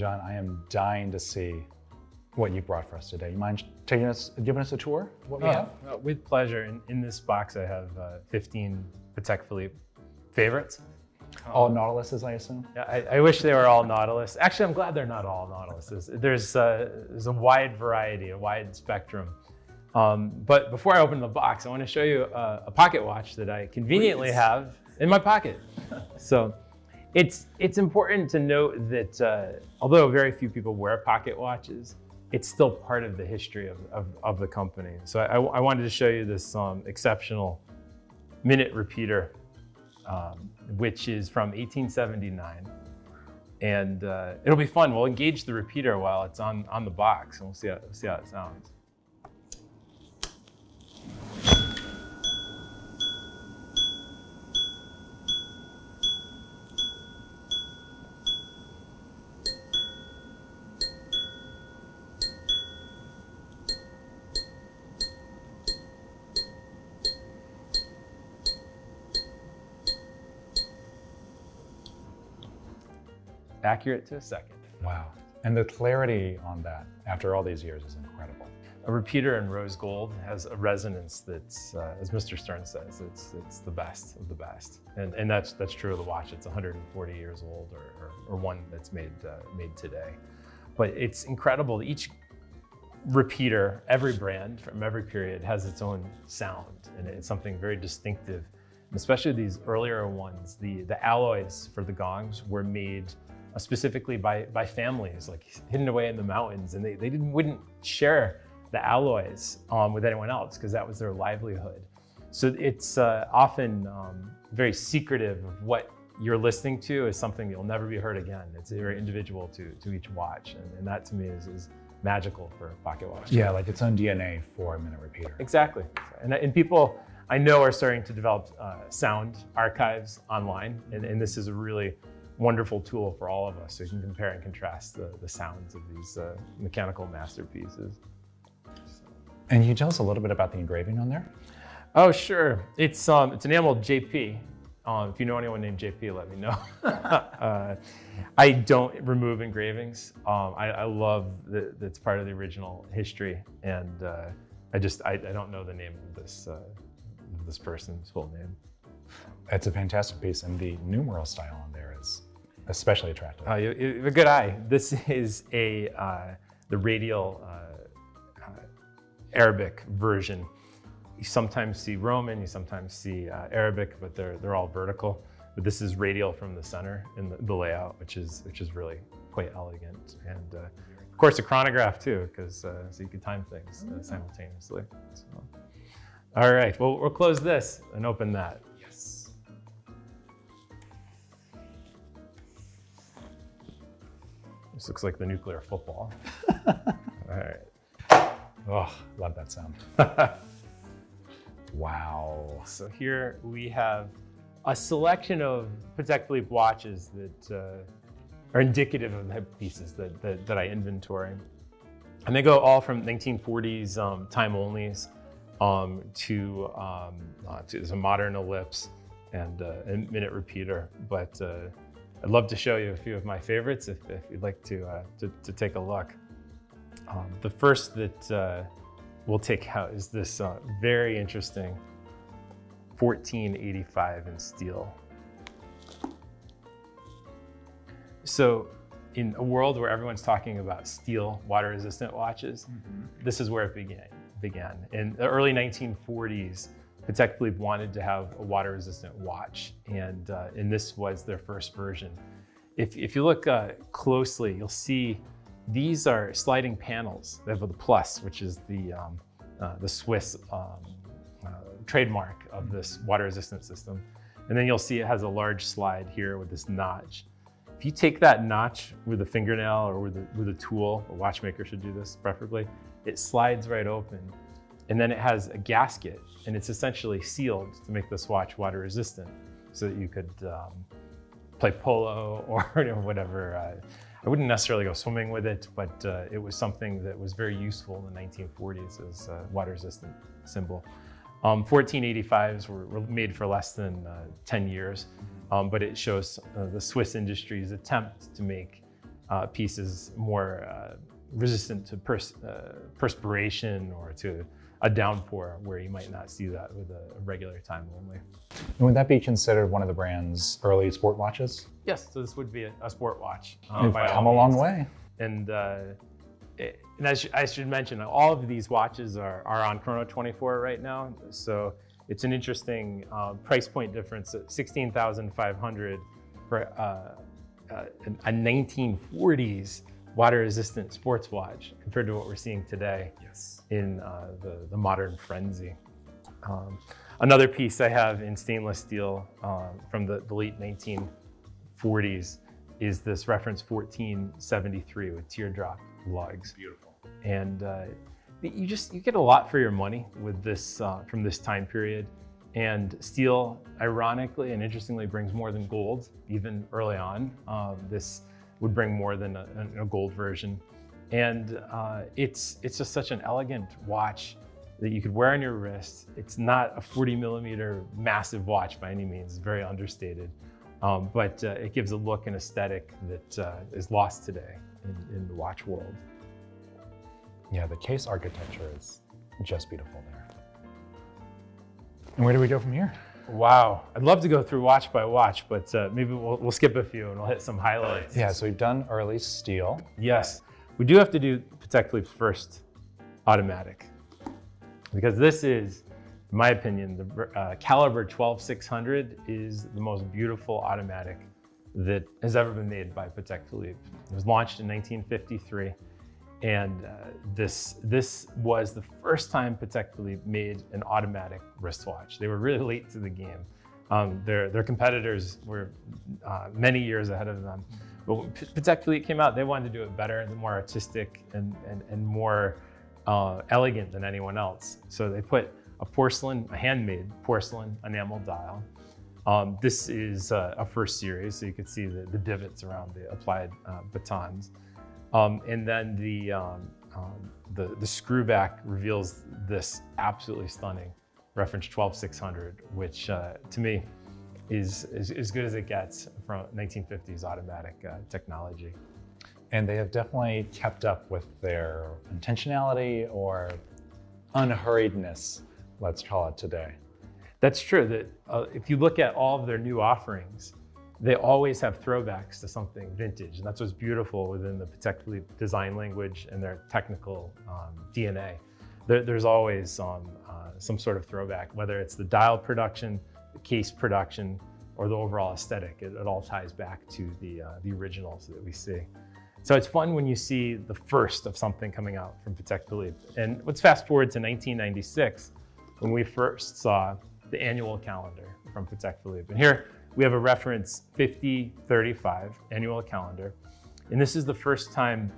John, I am dying to see what you brought for us today. You mind giving us a tour of what we have? With pleasure. In this box, I have 15 Patek Philippe favorites. All Nautiluses, I assume? Yeah, I wish they were all Nautilus. Actually, I'm glad they're not all Nautiluses. There's a wide variety, a wide spectrum. But before I open the box, I want to show you a pocket watch that I conveniently have in my pocket. So it's important to note that although very few people wear pocket watches, it's still part of the history of the company. So I wanted to show you this exceptional minute repeater, which is from 1879. And it'll be fun. We'll engage the repeater while it's on the box, and we'll see how it sounds. Accurate to a second. Wow. And the clarity on that after all these years is incredible. A repeater in rose gold has a resonance that's, as Mr. Stern says, it's the best of the best. And that's true of the watch. It's 140 years old, or one that's made today. But it's incredible. Each repeater, every brand from every period has its own sound, and it's something very distinctive. And especially these earlier ones, the alloys for the gongs were made specifically by families, like hidden away in the mountains, and they wouldn't share the alloys with anyone else because that was their livelihood. So it's often very secretive of what you're listening to is something that will never be heard again. It's very individual to each watch, and that to me is magical for a pocket watch. Yeah, like its own DNA for a minute repeater. Exactly. And people I know are starting to develop sound archives online, and this is a really wonderful tool for all of us, so you can compare and contrast the sounds of these mechanical masterpieces. And can you tell us a little bit about the engraving on there? Oh, sure. It's enameled JP. If you know anyone named JP, let me know. I don't remove engravings. I love that it's part of the original history, and I don't know the name of this person's full name. It's a fantastic piece, and the numeral style on there is especially attractive. You have a good eye. This is the radial Arabic version. You sometimes see Roman, you sometimes see Arabic, but they're all vertical. But this is radial from the center in the layout, which is really quite elegant, and of course a chronograph too, because so you can time things simultaneously. So, all right, well, we'll close this and open that. This looks like the nuclear football. All right. Oh, love that sound. Wow. So here we have a selection of Patek Philippe watches that are indicative of the pieces that I inventory. And they go all from 1940s time onlys to some modern ellipse and a minute repeater. But I'd love to show you a few of my favorites if you'd like to take a look. The first that we'll take out is this very interesting 1485 in steel. So in a world where everyone's talking about steel water-resistant watches, this is where it began. In the early 1940s, Patek Philippe wanted to have a water-resistant watch, and this was their first version. If you look closely, you'll see these are sliding panels. They have the plus, which is the Swiss trademark of this water-resistant system. And then you'll see it has a large slide here with this notch. If you take that notch with a fingernail or with a tool, a watchmaker should do this preferably, it slides right open. And then it has a gasket, and it's essentially sealed to make this watch water-resistant, so that you could play polo or whatever. I wouldn't necessarily go swimming with it, but it was something that was very useful in the 1940s as a water-resistant symbol. 1485s were made for less than 10 years, but it shows the Swiss industry's attempt to make piece is more resistant to perspiration or to a downpour, where you might not see that with a regular time only. And would that be considered one of the brand's early sport watches? Yes, so this would be a sport watch. You've come a long way. And as I should mention, all of these watches are on Chrono 24 right now. So it's an interesting price point difference at $16,500 for a 1940s water-resistant sports watch compared to what we're seeing today in the modern frenzy. Another piece I have in stainless steel from the late 1940s is this reference 1473 with teardrop lugs. Beautiful. And you get a lot for your money with this from this time period. And steel, ironically and interestingly, brings more than gold, even early on. This would bring more than a gold version. And it's just such an elegant watch that you could wear on your wrist. It's not a 40mm massive watch by any means, it's very understated. But it gives a look and aesthetic that is lost today in the watch world. Yeah, the case architecture is just beautiful there. And where do we go from here? Wow, I'd love to go through watch by watch, but maybe we'll skip a few and we'll hit some highlights. Yeah, so we've done early steel. Yes, we do have to do Patek Philippe's first automatic, because this is, in my opinion, the caliber 12600 is the most beautiful automatic that has ever been made by Patek Philippe. It was launched in 1953. And this was the first time Patek Philippe made an automatic wristwatch. They were really late to the game. Their competitors were many years ahead of them. But when Patek Philippe came out, they wanted to do it better and more artistic and more elegant than anyone else. So they put a handmade porcelain enamel dial. This is a first series, so you can see the divots around the applied batons. And then the screw back reveals this absolutely stunning reference 12600, which to me is as good as it gets from 1950s automatic technology. And they have definitely kept up with their intentionality or unhurriedness, let's call it today. That's true. That if you look at all of their new offerings, they always have throwbacks to something vintage, and that's what's beautiful within the Patek Philippe design language and their technical DNA. There's always some sort of throwback, whether it's the dial production, the case production, or the overall aesthetic. It all ties back to the originals that we see. So it's fun when you see the first of something coming out from Patek Philippe. And let's fast forward to 1996, when we first saw the annual calendar from Patek Philippe. And here, we have a reference 5035 annual calendar. And this is the first time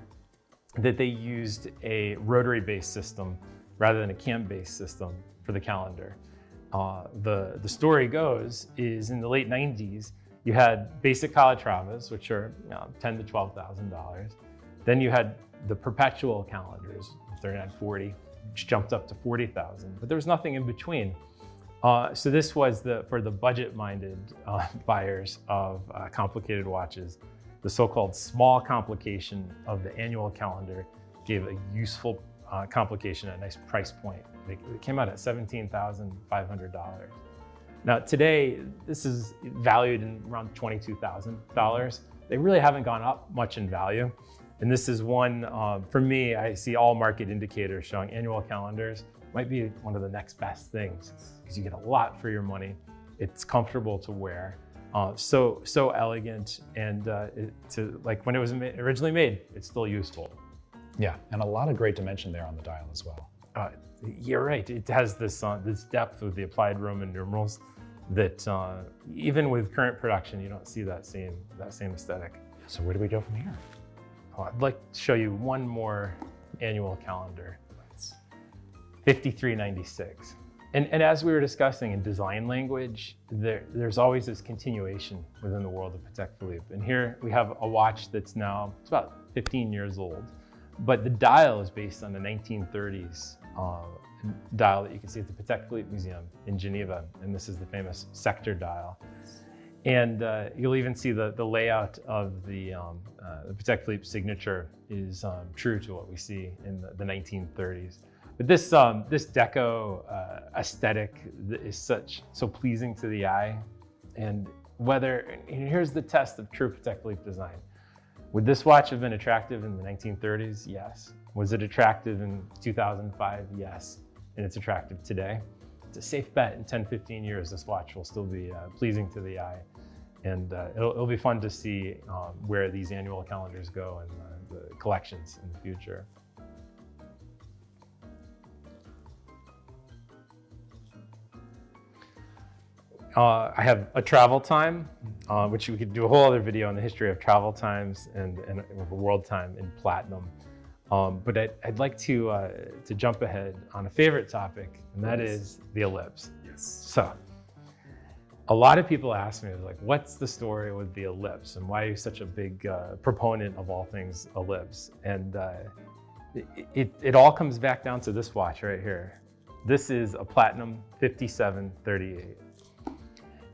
that they used a rotary-based system rather than a cam-based system for the calendar. The story goes is in the late 90s, you had basic Calatravas, which are $10,000 to $12,000. Then you had the perpetual calendars, 3940, which jumped up to 40,000, but there was nothing in between. So this was for the budget-minded buyers of complicated watches. The so-called small complication of the annual calendar gave a useful complication at a nice price point. It came out at $17,500. Now today, this is valued in around $22,000. They really haven't gone up much in value. And this is one, for me, I see all market indicators showing annual calendars might be one of the next best things, because you get a lot for your money. It's comfortable to wear, so elegant, and like when it was originally made, it's still useful. Yeah, and a lot of great dimension there on the dial as well. You're right. It has this depth with the applied Roman numerals that even with current production, you don't see that same aesthetic. So where do we go from here? I'd like to show you one more annual calendar. 5396. And as we were discussing in design language, there's always this continuation within the world of Patek Philippe. And here we have a watch that's now, it's about 15 years old, but the dial is based on the 1930s dial that you can see at the Patek Philippe Museum in Geneva. And this is the famous sector dial. And you'll even see the layout of the Patek Philippe signature is true to what we see in the 1930s. But this deco aesthetic is so pleasing to the eye. And here's the test of true Patek Philippe design. Would this watch have been attractive in the 1930s? Yes. Was it attractive in 2005? Yes. And it's attractive today. It's a safe bet in 10, 15 years, this watch will still be pleasing to the eye. And it'll be fun to see where these annual calendars go and the collections in the future. I have a travel time, which we could do a whole other video on the history of travel times and world time in platinum. But I'd like to jump ahead on a favorite topic, and that is the ellipse. Yes. So, a lot of people ask me, like, what's the story with the ellipse, and why are you such a big proponent of all things ellipse? And it all comes back down to this watch right here. This is a platinum 5738.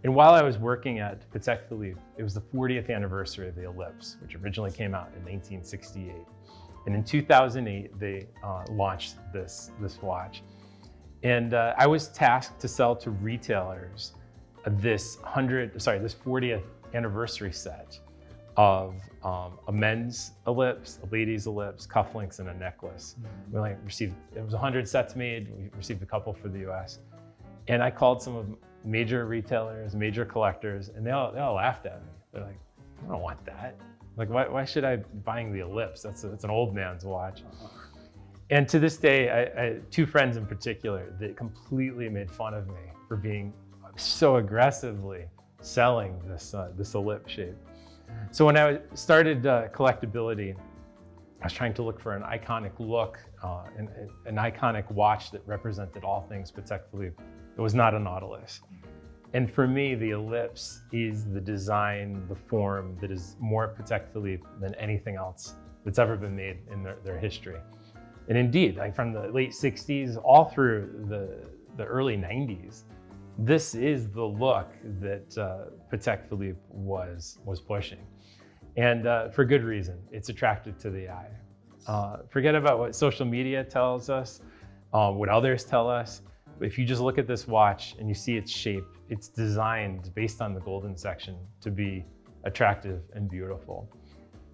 And while I was working at Patek Philippe, it was the 40th anniversary of the ellipse, which originally came out in 1968. And in 2008, they launched this watch. And I was tasked to sell to retailers this 40th anniversary set of a men's ellipse, a ladies' ellipse, cufflinks, and a necklace. We received, it was 100 sets made. We received a couple for the US. And I called some of major retailers, major collectors, and they all laughed at me. They're like, I don't want that. Like, why should I be buying the ellipse? That's an old man's watch. And to this day, I two friends in particular that completely made fun of me for being so aggressively selling this ellipse shape. So when I started collectability, I was trying to look for an iconic look, an iconic watch that represented all things Patek Philippe. It was not a Nautilus. And for me, the ellipse is the design, the form that is more Patek Philippe than anything else that's ever been made in their history. And indeed, like from the late 60s all through the early 90s, this is the look that Patek Philippe was pushing. And for good reason. It's attractive to the eye. Forget about what social media tells us, what others tell us. If you just look at this watch and you see its shape, it's designed based on the golden section to be attractive and beautiful.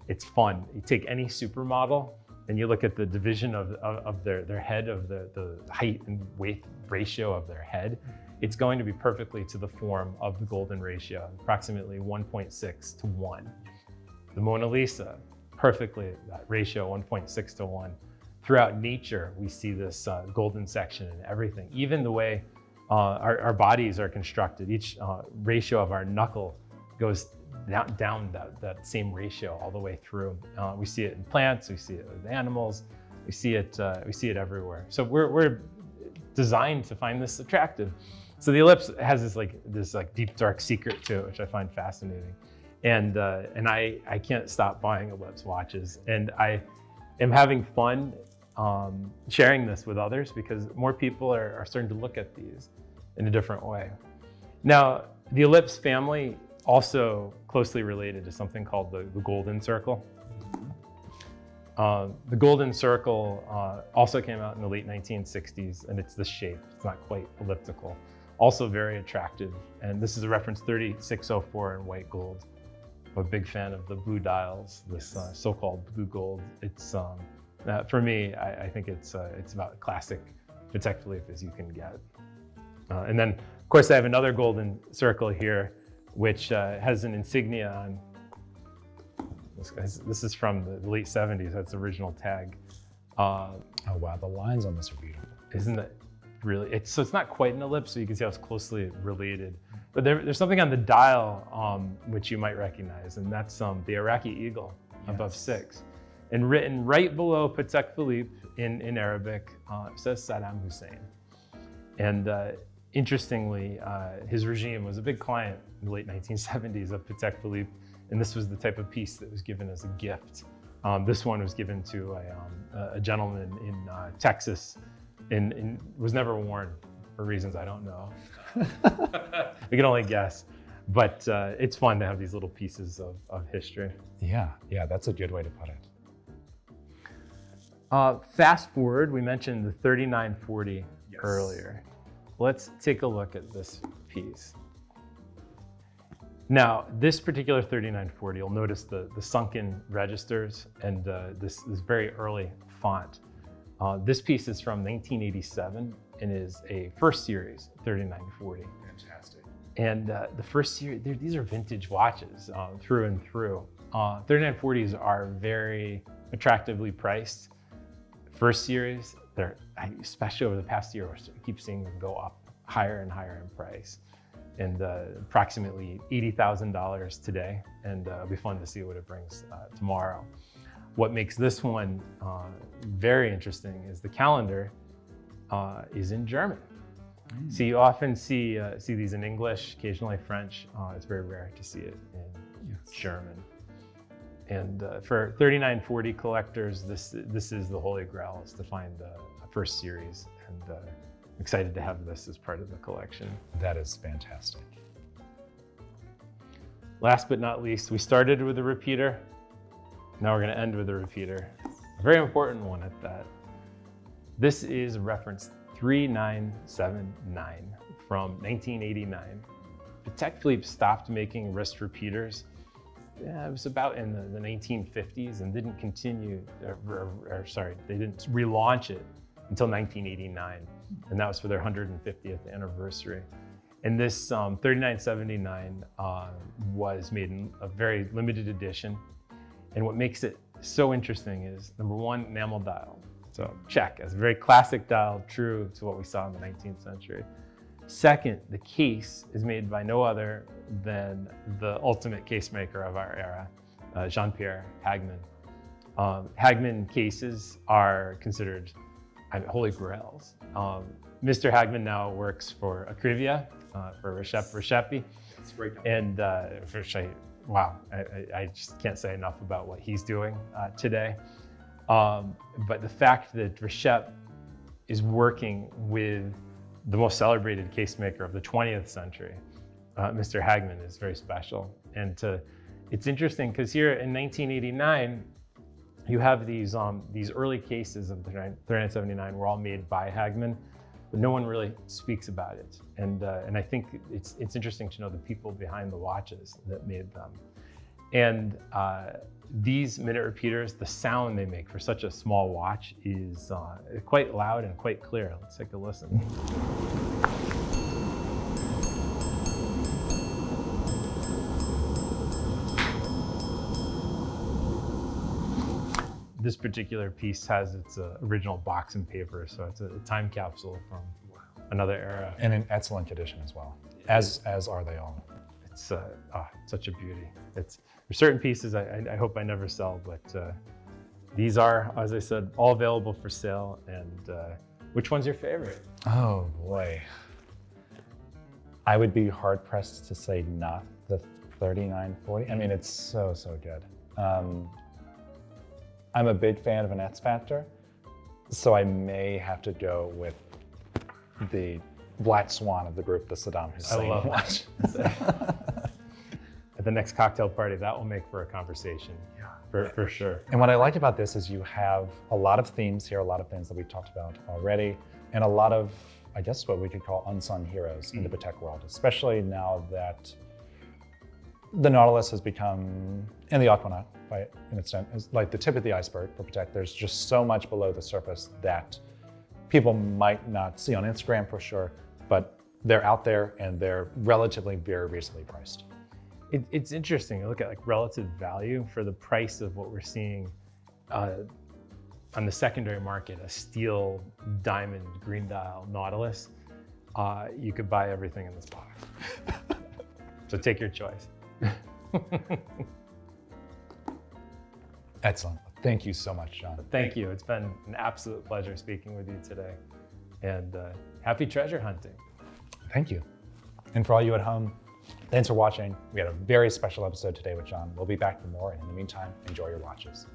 It's fun. You take any supermodel and you look at the division of their head, of the height and weight ratio of their head, it's going to be perfectly to the form of the golden ratio, approximately 1.6 to 1. The Mona Lisa, perfectly that ratio, 1.6 to 1. Throughout nature, we see this golden section in everything. Even the way our bodies are constructed, each ratio of our knuckle goes down that same ratio all the way through. We see it in plants, we see it with animals, we see it everywhere. So we're designed to find this attractive. So the ellipse has this deep dark secret to it, which I find fascinating. And I can't stop buying ellipse watches, and I am having fun sharing this with others because more people are starting to look at these in a different way. Now, the ellipse family also closely related to something called the golden circle. The golden circle also came out in the late 1960s, and it's this shape. It's not quite elliptical. Also very attractive. And this is a reference 3604 in white gold. I'm a big fan of the blue dials, this so-called blue gold. It's for me, I think it's about classic Patek Philippe as you can get. And then, of course, I have another golden circle here, which has an insignia on. This is from the late 70s. That's the original tag. Oh wow, the lines on this are beautiful. Isn't it really? So it's not quite an ellipse, so you can see how it's closely related. But there's something on the dial which you might recognize, and that's the Iraqi eagle above 6. And written right below Patek Philippe in Arabic, it says Saddam Hussein. And interestingly, his regime was a big client in the late 1970s of Patek Philippe, and this was the type of piece that was given as a gift. This one was given to a gentleman in Texas and was never worn for reasons I don't know. We can only guess. But it's fun to have these little pieces of history. Yeah, that's a good way to put it. Fast forward, we mentioned the 3940 earlier. Let's take a look at this piece. Now, this particular 3940, you'll notice the sunken registers and this very early font. This piece is from 1987 and is a first series 3940. Fantastic. And the first series, these are vintage watches through and through. 3940s are very attractively priced. First series, they're, especially over the past year, we keep seeing them go up higher and higher in price. And approximately $80,000 today, and it'll be fun to see what it brings tomorrow. What makes this one very interesting is the calendar is in German. So you often see these in English, occasionally French. It's very rare to see it in German. And for 3940 collectors, this is the holy grail, is to find a first series. And I'm excited to have this as part of the collection. That is fantastic. Last but not least, we started with a repeater. Now we're going to end with a repeater. A very important one at that. This is reference 3979 from 1989. Patek Philippe stopped making wrist repeaters. It was about in the 1950s and didn't continue, they didn't relaunch it until 1989. And that was for their 150th anniversary. And this 3979 was made in a very limited edition. And what makes it so interesting is, number one, enamel dial. So check, it's a very classic dial, true to what we saw in the 19th century. Second, the case is made by no other than the ultimate case maker of our era, Jean-Pierre Hagman. Hagman cases are considered holy grails. Mr. Hagman now works for Acrivia, for Recepi. That's great. And wow, I just can't say enough about what he's doing today. But the fact that Recepi is working with the most celebrated case maker of the 20th century, Mr. Hagman, is very special. And it's interesting because here in 1989, you have these early cases of the 3979 were all made by Hagman, but no one really speaks about it. And I think it's interesting to know the people behind the watches that made them. And these minute repeaters, the sound they make for such a small watch is quite loud and quite clear. Let's take a listen. This particular piece has its original box and paper, so it's a time capsule from another era. And in excellent condition as well, as are they all. It's such a beauty. There's certain pieces I hope I never sell, but these are, as I said, all available for sale. And which one's your favorite? Oh boy. I would be hard pressed to say not the 3940. I mean, it's so good. I'm a big fan of an X Factor, so I may have to go with the Black Swan of the group, the Saddam Hussein watch. At the next cocktail party, that will make for a conversation, for sure. And what I like about this is you have a lot of themes here, a lot of things that we talked about already, and a lot of, I guess, what we could call unsung heroes in the Patek world, especially now that the Nautilus has become, and the Aquanaut, by an extent, is like the tip of the iceberg for Patek. There's just so much below the surface that people might not see on Instagram for sure, but they're out there and they're relatively very reasonably priced. It's interesting to look at like relative value for the price of what we're seeing on the secondary market, a steel, diamond, green dial Nautilus. You could buy everything in this box. So take your choice. Excellent. Thank you so much, John. Thank you. It's been an absolute pleasure speaking with you today. And happy treasure hunting. Thank you. And for all you at home, thanks for watching. We had a very special episode today with John. We'll be back for more. And in the meantime, enjoy your watches.